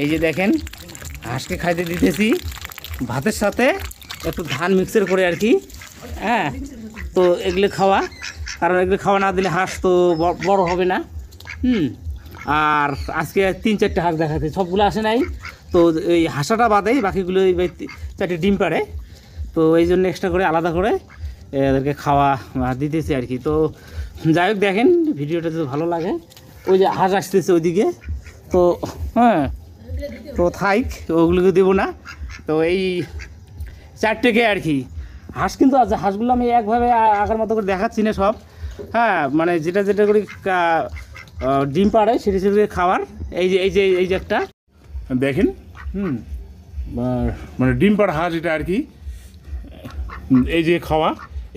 এই যে দেখেন হাঁসকে খাইতে দিতেছি ভাতের সাথে একটু ধান মিক্সার করে আর কি। হ্যাঁ, তো এগুলো খাওয়া, কারণ এগুলো খাওয়া না দিলে হাঁস তো বড় হবে না। আর আজকে 3-4টে হাঁস দেখাচ্ছে, সবগুলো আসে নাই, তো এই হাঁসাটা বাদেই বাকিগুলো 4টে ডিম পাড়ে, তো এই জন্য এক্সট্রা করে আলাদা করে এদেরকে খাওয়া দিতেছি আর কি। তো যাই হোক, দেখেন ভিডিওটা যদি ভালো লাগে, ওই যে হাঁস আসতেছে ওইদিকে, তো হ্যাঁ, তো থাইক, ওগুলোকে দেবো না। তো এই 4টেকে আর কি হাঁস কিন্তু আছে। হাঁসগুলো আমি একভাবে আগের মতো করে দেখাচ্ছি না সব, হ্যাঁ, মানে যেটা যেটা করে ডিম পাড়ে সেটা সেটা খাওয়ার। এই যে একটা দেখেন, মানে ডিম পাড়া হাঁস এটা আর কি। এই যে খাওয়া,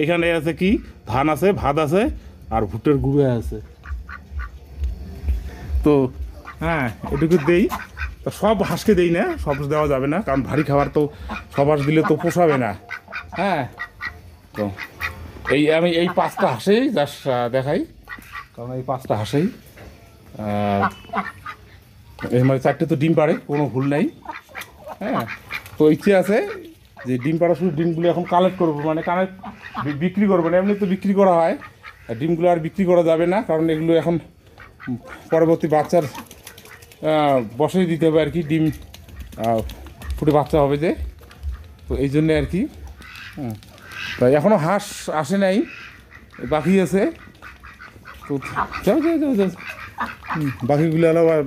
এখানে আছে কি ধান আছে, ভাত আছে, আর ভুট্টার গুঁড়ো আছে। তো হ্যাঁ, এটুকু দেই। তো সব হাঁসকে দেই না, সব দেওয়া যাবে না, কারণ ভারী খাবার তো সব হাঁস দিলে তো পোষাবে না। হ্যাঁ, তো আমি এই 5টা হাঁসেই জাস্ট দেখাই, কারণ এই 5টা হাঁসেই এই মানে 4টে তো ডিম পাড়ে, কোনো ভুল নাই। হ্যাঁ, তো ইচ্ছে আছে যে ডিম পাড়া শুধু ডিমগুলো এখন কালেক্ট করবো, মানে বিক্রি করবো না, এমনি তো বিক্রি করা হয়। আর ডিমগুলো আর বিক্রি করা যাবে না, কারণ এগুলো এখন পরবর্তী বাচ্চার বসেই দিতে হবে আর কি, ডিম ফুটে বাচ্চা হবে যে, তো এই জন্যে আর কি। তাই এখনও হাঁস আসে নাই, বাকি আছে। তো যাও যাও যাও যাও, বাকিগুলো আবার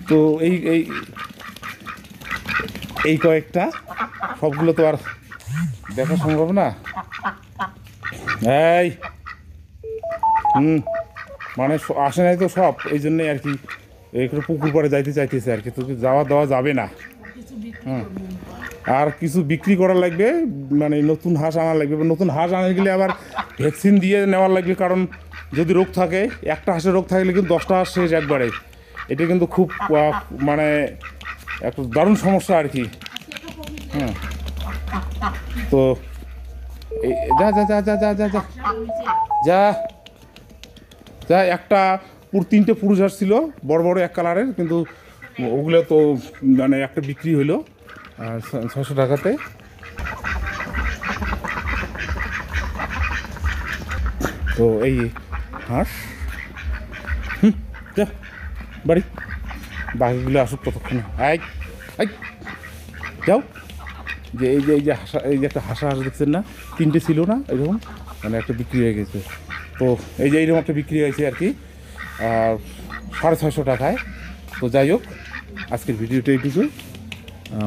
তো এই কয়েকটা, সবগুলো তো আর দেখা সম্ভব না। এই মানে আসে নাই তো সব, এই জন্যই আর কি একটু পুকুর পাড়ে যাইতে চাইতেছে আর কি, তো যাওয়া দেওয়া যাবে না। আর কিছু বিক্রি করা লাগবে, মানে নতুন হাঁস আনা লাগবে। নতুন হাঁস আনতে গেলে আবার ভ্যাকসিন দিয়ে নেওয়ার লাগবে, কারণ যদি রোগ থাকে, একটা হাঁসের রোগ থাকলে কিন্তু 10টা হাঁস শেষ একবারে। এটা কিন্তু খুব মানে একটা দারুণ সমস্যা আর কি। তো যা যা যা যা যা যা যা যা যা, একটা 3টে পুরুষ হাঁস ছিল, বড় বড় এক কালারের, কিন্তু ওগুলো তো মানে একটা বিক্রি হইলো 600 টাকাতে। তো এই হাঁস যা বাড়ি, বাকিগুলো আসুক ততক্ষণে। যাও, যে এই যে হাঁসা, এই যে একটা হাঁস দেখছেন না, 3টে ছিল না এরকম, মানে একটা বিক্রি হয়ে গেছে। তো এই যে এইরকম একটা বিক্রি হয়েছে আর কি, 650 টাকায়। তো যাই হোক, আজকের ভিডিওটা এইটুকু।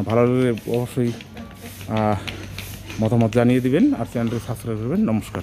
ভালো লাগলে অবশ্যই মতামত জানিয়ে দিবেন, আর চ্যানেলটি সাবস্ক্রাইব করবেন। নমস্কার।